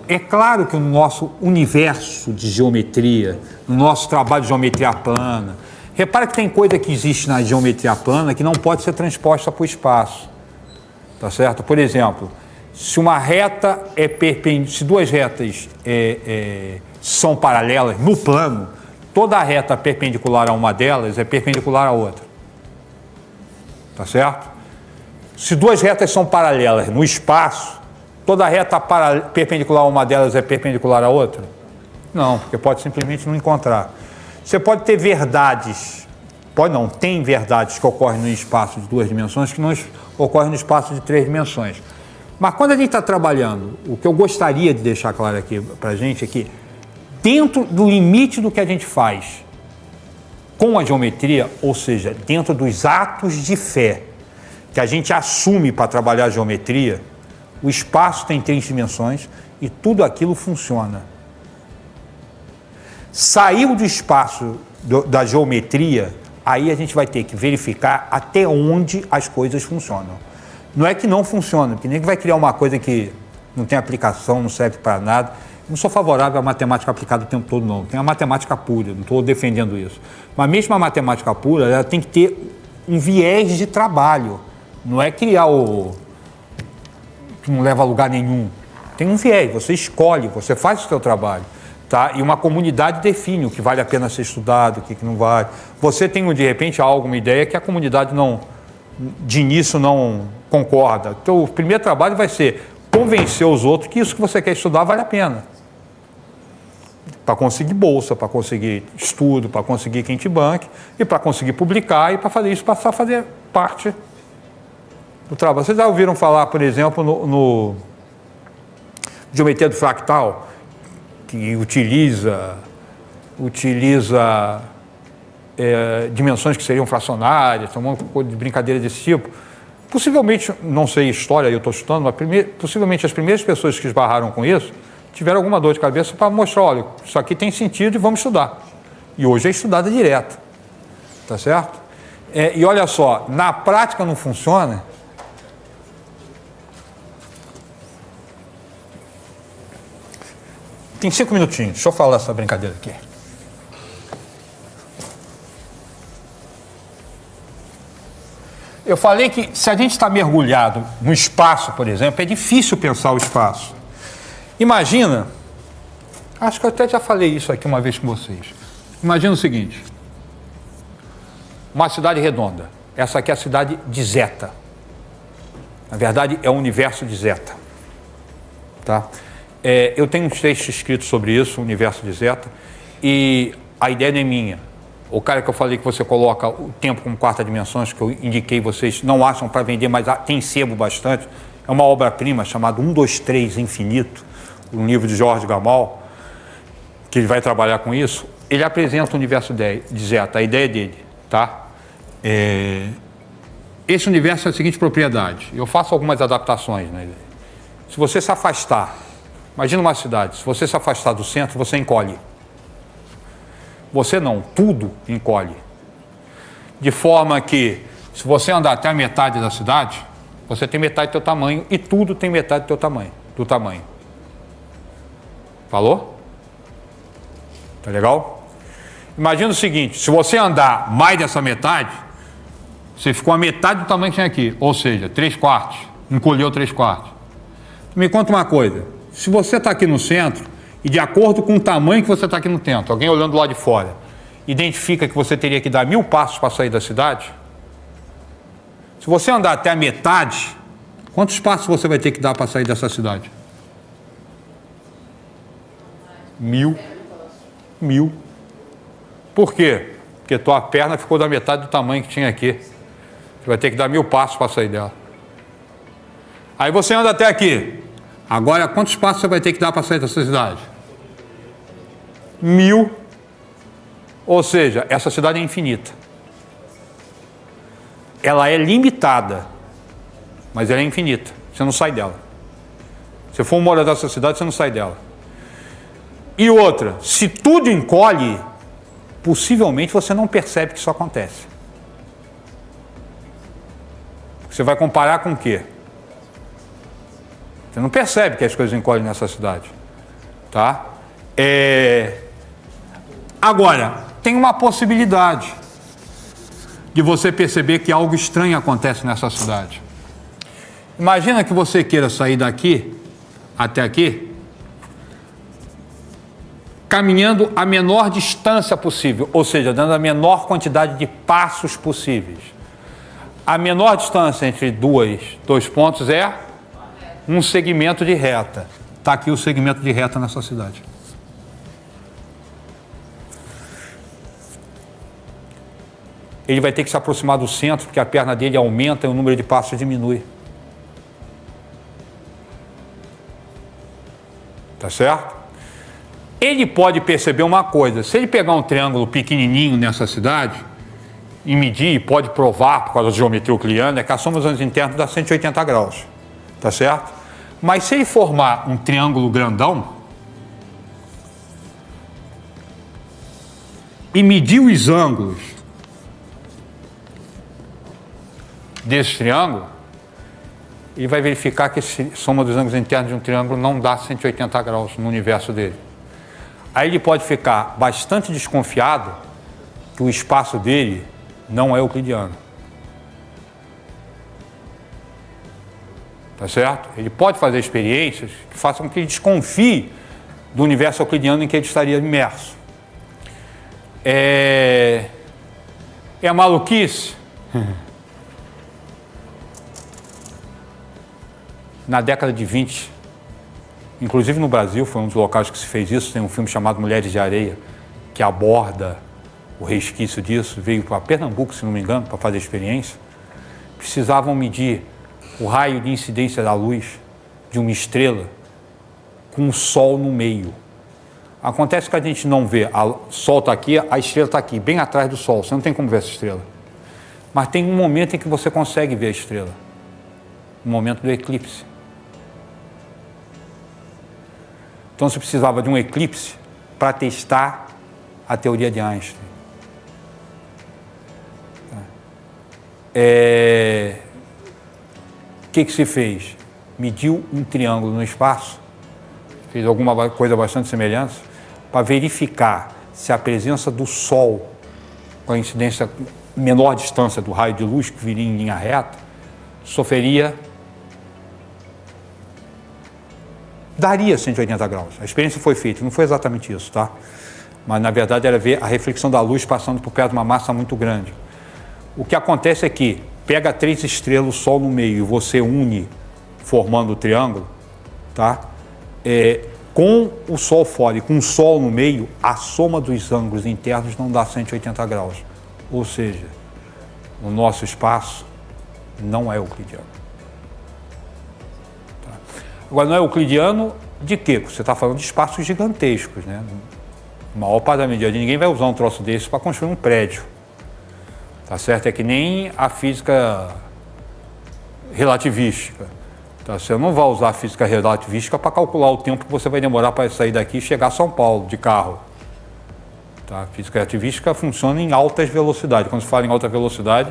É claro que no nosso universo de geometria, no nosso trabalho de geometria plana, repara que tem coisa que existe na geometria plana que não pode ser transposta para o espaço, tá certo? Por exemplo, se uma reta é perpendicular, se duas retas são paralelas no plano, toda reta perpendicular a uma delas é perpendicular à outra, tá certo? Se duas retas são paralelas no espaço, toda reta perpendicular a uma delas é perpendicular à outra? Não, porque pode simplesmente não encontrar. Você pode ter verdades, tem verdades que ocorrem no espaço de duas dimensões que não ocorrem no espaço de três dimensões. Mas quando a gente está trabalhando, o que eu gostaria de deixar claro aqui para a gente é que, dentro do limite do que a gente faz com a geometria, ou seja, dentro dos atos de fé que a gente assume para trabalhar a geometria, o espaço tem três dimensões e tudo aquilo funciona. Saiu do espaço da geometria, aí a gente vai ter que verificar até onde as coisas funcionam. Não é que não funciona, porque nem que vai criar uma coisa que não tem aplicação, não serve para nada. Não sou favorável à matemática aplicada o tempo todo, não. Tem a matemática pura, não estou defendendo isso. Mas mesmo a matemática pura, ela tem que ter um viés de trabalho. Não é criar que não leva a lugar nenhum. Tem um viés, você escolhe, você faz o seu trabalho. Tá? E uma comunidade define o que vale a pena ser estudado, o que não vale. Você tem, de repente, alguma ideia que a comunidade de início não concorda. Então, o primeiro trabalho vai ser convencer os outros que isso que você quer estudar vale a pena. Para conseguir bolsa, para conseguir estudo, para conseguir quem te banque, e para conseguir publicar, e para fazer isso, passar a fazer parte do trabalho. Vocês já ouviram falar, por exemplo, no geometria do fractal, que utiliza dimensões que seriam fracionárias, um monte de brincadeira desse tipo. Possivelmente, não sei história, eu estou chutando, mas possivelmente as primeiras pessoas que esbarraram com isso tiveram alguma dor de cabeça para mostrar, olha, isso aqui tem sentido e vamos estudar. E hoje é estudada direto, tá certo? E olha só, na prática não funciona. Tem 5 minutinhos, deixa eu falar essa brincadeira aqui. Eu falei que se a gente está mergulhado no espaço, por exemplo, é difícil pensar o espaço. Imagina, acho que eu até já falei isso aqui uma vez com vocês. Imagina o seguinte, uma cidade redonda. Essa aqui é a cidade de Zeta. Na verdade, é o universo de Zeta. Tá? Eu tenho uns textos escritos sobre isso, o universo de Zeta, e a ideia não é minha. O cara que eu falei que você coloca o tempo como quarta dimensão, que eu indiquei, vocês não acham para vender, mas tem sebo bastante, é uma obra-prima chamada 1, 2, 3 Infinito, um livro de Jorge Gamal, que ele vai trabalhar com isso. Ele apresenta o universo de Zeta, a ideia dele, tá? Esse universo é a seguinte propriedade, eu faço algumas adaptações, né? Se você se afastar, imagina uma cidade, se você se afastar do centro, você encolhe. Você não, tudo encolhe. De forma que, se você andar até a metade da cidade, você tem metade do teu tamanho e tudo tem metade do teu tamanho, Falou? Tá legal? Imagina o seguinte, se você andar mais dessa metade, você ficou a metade do tamanho que tinha aqui, ou seja, 3/4, encolheu 3/4. Me conta uma coisa, se você está aqui no centro, e de acordo com o tamanho que você está aqui no centro, alguém olhando lá de fora, identifica que você teria que dar 1000 passos para sair da cidade, se você andar até a metade, quantos passos você vai ter que dar para sair dessa cidade? 1000. Por quê? Porque tua perna ficou da metade do tamanho que tinha aqui. Você vai ter que dar 1000 passos para sair dela. Aí você anda até aqui. Agora, quantos passos você vai ter que dar para sair dessa cidade? 1000. Ou seja, essa cidade é infinita. Ela é limitada, mas ela é infinita. Você não sai dela. Se for morar dessa cidade, você não sai dela. E outra, se tudo encolhe, possivelmente você não percebe que isso acontece. Você vai comparar com o quê? Você não percebe que as coisas encolhem nessa cidade. Tá? Agora, tem uma possibilidade de você perceber que algo estranho acontece nessa cidade. Imagina que você queira sair daqui até aqui, caminhando a menor distância possível, ou seja, dando a menor quantidade de passos possíveis. A menor distância entre dois pontos é um segmento de reta. Está aqui o segmento de reta nessa cidade. Ele vai ter que se aproximar do centro, porque a perna dele aumenta e o número de passos diminui. Tá certo? Ele pode perceber uma coisa: se ele pegar um triângulo pequenininho nessa cidade e medir, e pode provar por causa da geometria euclidiana, é que a soma dos ângulos internos dá 180 graus. Tá certo? Mas se ele formar um triângulo grandão e medir os ângulos desse triângulo, ele vai verificar que a soma dos ângulos internos de um triângulo não dá 180 graus no universo dele. Aí ele pode ficar bastante desconfiado que o espaço dele não é euclidiano. Tá certo? Ele pode fazer experiências que façam com que ele desconfie do universo euclidiano em que ele estaria imerso. É maluquice? Na década de 20, inclusive no Brasil, foi um dos locais que se fez isso, tem um filme chamado Mulheres de Areia, que aborda o resquício disso, veio para Pernambuco, se não me engano, para fazer experiência. Precisavam medir o raio de incidência da luz de uma estrela com o Sol no meio. Acontece que a gente não vê, o Sol está aqui, a estrela está aqui, bem atrás do Sol, você não tem como ver essa estrela. Mas tem um momento em que você consegue ver a estrela, o momento do eclipse. Então você precisava de um eclipse para testar a teoria de Einstein. O que se fez? Mediu um triângulo no espaço, fez alguma coisa bastante semelhante, para verificar se a presença do Sol, com a incidência menor distância do raio de luz que viria em linha reta, sofreria, daria 180 graus. A experiência foi feita, não foi exatamente isso, tá? Mas na verdade era ver a reflexão da luz passando por perto de uma massa muito grande. O que acontece é que pega 3 estrelas, o Sol no meio, e você une formando o triângulo, tá? Com o Sol fora e com o Sol no meio, a soma dos ângulos internos não dá 180 graus. Ou seja, o nosso espaço não é euclidiano. Tá? Agora, não é euclidiano de quê? Você está falando de espaços gigantescos, né? A maior parte da medida, ninguém vai usar um troço desse para construir um prédio. Tá certo? É que nem a física relativística. Tá? Você não vai usar a física relativística para calcular o tempo que você vai demorar para sair daqui e chegar a São Paulo de carro. Tá? A física relativística funciona em altas velocidades. Quando se fala em alta velocidade,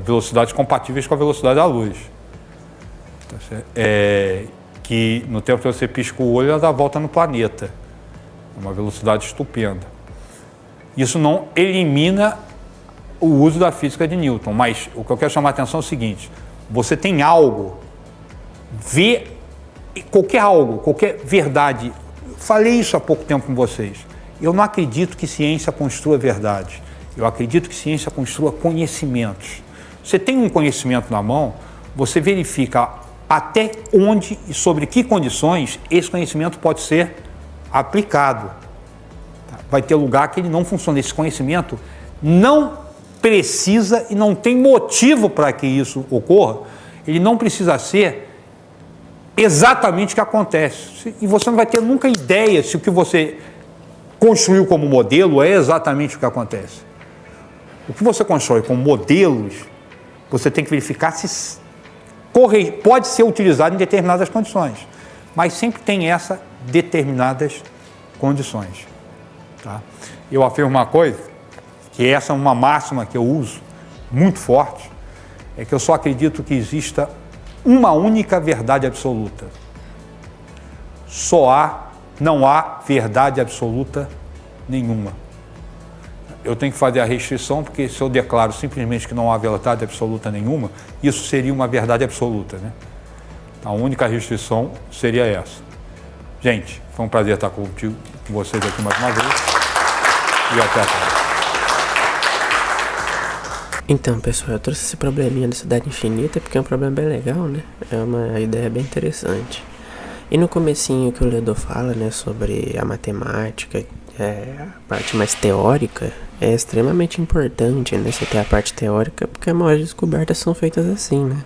velocidades compatíveis com a velocidade da luz. Tá certo? Que no tempo que você pisca o olho, ela dá a volta no planeta. É uma velocidade estupenda. Isso não elimina o uso da física de Newton, mas o que eu quero chamar a atenção é o seguinte: você tem algo, qualquer verdade. Falei isso há pouco tempo com vocês. Eu não acredito que ciência construa verdade. Eu acredito que ciência construa conhecimentos. Você tem um conhecimento na mão, você verifica até onde e sobre que condições esse conhecimento pode ser aplicado. Vai ter lugar que ele não funciona. Esse conhecimento não precisa e não tem motivo para que isso ocorra. Ele não precisa ser exatamente o que acontece. E você não vai ter nunca ideia se o que você construiu como modelo é exatamente o que acontece. O que você constrói com modelos, você tem que verificar se pode ser utilizado em determinadas condições. Mas sempre tem essas determinadas condições. Tá? Eu afirmo uma coisa, que essa é uma máxima que eu uso muito forte, é que eu só acredito que exista uma única verdade absoluta. Não há verdade absoluta nenhuma. Eu tenho que fazer a restrição, porque se eu declaro simplesmente que não há verdade absoluta nenhuma, isso seria uma verdade absoluta, né? A única restrição seria essa. Gente, foi um prazer estar com vocês aqui mais uma vez. E até a próxima. Então, pessoal, eu trouxe esse probleminha da cidade infinita porque é um problema bem legal, né? É uma ideia bem interessante. E no comecinho que o Ledor fala, né, sobre a matemática, a parte mais teórica, é extremamente importante, né, você ter a parte teórica, porque as maiores descobertas são feitas assim, né?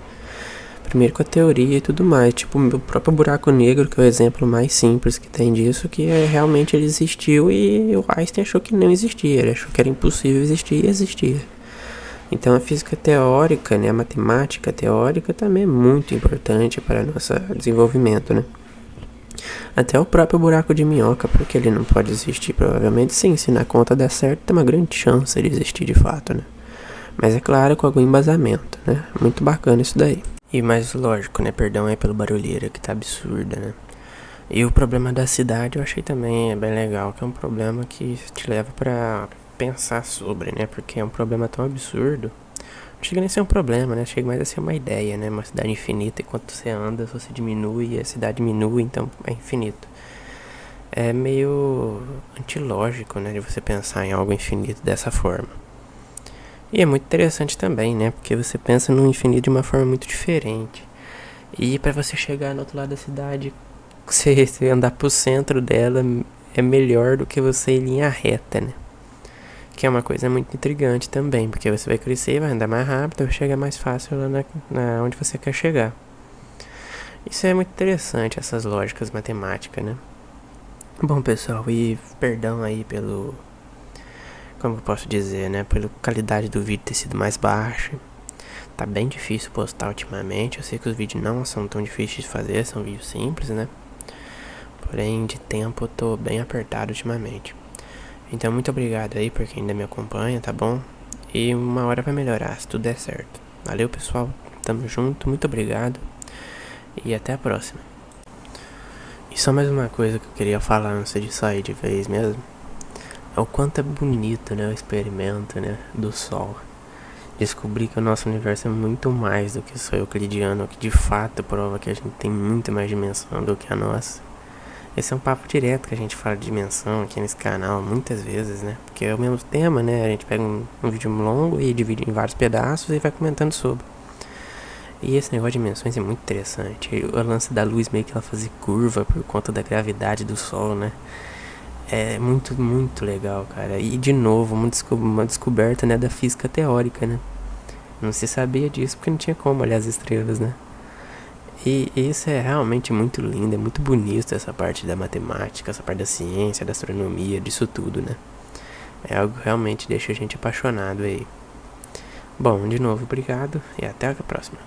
Primeiro com a teoria e tudo mais, tipo o próprio buraco negro, que é o exemplo mais simples que tem disso, que realmente ele existiu e o Einstein achou que não existia, ele achou que era impossível existir e existia. Então a física teórica, né, a matemática teórica também é muito importante para o nosso desenvolvimento, né? Até o próprio buraco de minhoca, porque ele não pode existir provavelmente sim, se na conta der certo tem uma grande chance de existir de fato, né? Mas é claro, com algum embasamento, né? Muito bacana isso daí. E mais lógico, né? Perdão aí pelo barulheiro que tá absurda, né? E o problema da cidade eu achei também bem legal, que é um problema que te leva pra pensar sobre, né? Porque é um problema tão absurdo. Não chega nem a ser um problema, né? Chega mais a ser uma ideia, né? Uma cidade infinita, enquanto você anda, você diminui, a cidade diminui, então é infinito. É meio antilógico, né? De você pensar em algo infinito dessa forma. E é muito interessante também, né? Porque você pensa no infinito de uma forma muito diferente. E pra você chegar no outro lado da cidade, você andar pro centro dela é melhor do que você ir em linha reta, né? Que é uma coisa muito intrigante também, porque você vai crescer, vai andar mais rápido, vai chegar mais fácil lá na onde você quer chegar. Isso é muito interessante, essas lógicas matemáticas, né? Bom, pessoal, e perdão aí pelo... Como eu posso dizer, né? Pela qualidade do vídeo ter sido mais baixa. Tá bem difícil postar ultimamente. Eu sei que os vídeos não são tão difíceis de fazer, são vídeos simples, né? Porém, de tempo eu tô bem apertado ultimamente. Então, muito obrigado aí por quem ainda me acompanha, tá bom? E uma hora vai melhorar, se tudo der certo. Valeu, pessoal. Tamo junto, muito obrigado. E até a próxima. E só mais uma coisa que eu queria falar antes de sair de vez mesmo. É o quanto é bonito, né, o experimento, né, do Sol. Descobrir que o nosso universo é muito mais do que só euclidiano, que de fato prova que a gente tem muito mais dimensão do que a nossa. Esse é um papo direto que a gente fala de dimensão aqui nesse canal muitas vezes, né? Porque é o mesmo tema, né? A gente pega um vídeo longo e divide em vários pedaços e vai comentando sobre. E esse negócio de dimensões é muito interessante. E o lance da luz meio que ela fazer curva por conta da gravidade do Sol, né? É muito, muito legal, cara. E de novo, uma descoberta, né, da física teórica, né? Não se sabia disso porque não tinha como olhar as estrelas, né? E isso é realmente muito lindo, é muito bonito essa parte da matemática, essa parte da ciência, da astronomia, disso tudo, né? É algo que realmente deixa a gente apaixonado aí. Bom, de novo, obrigado e até a próxima.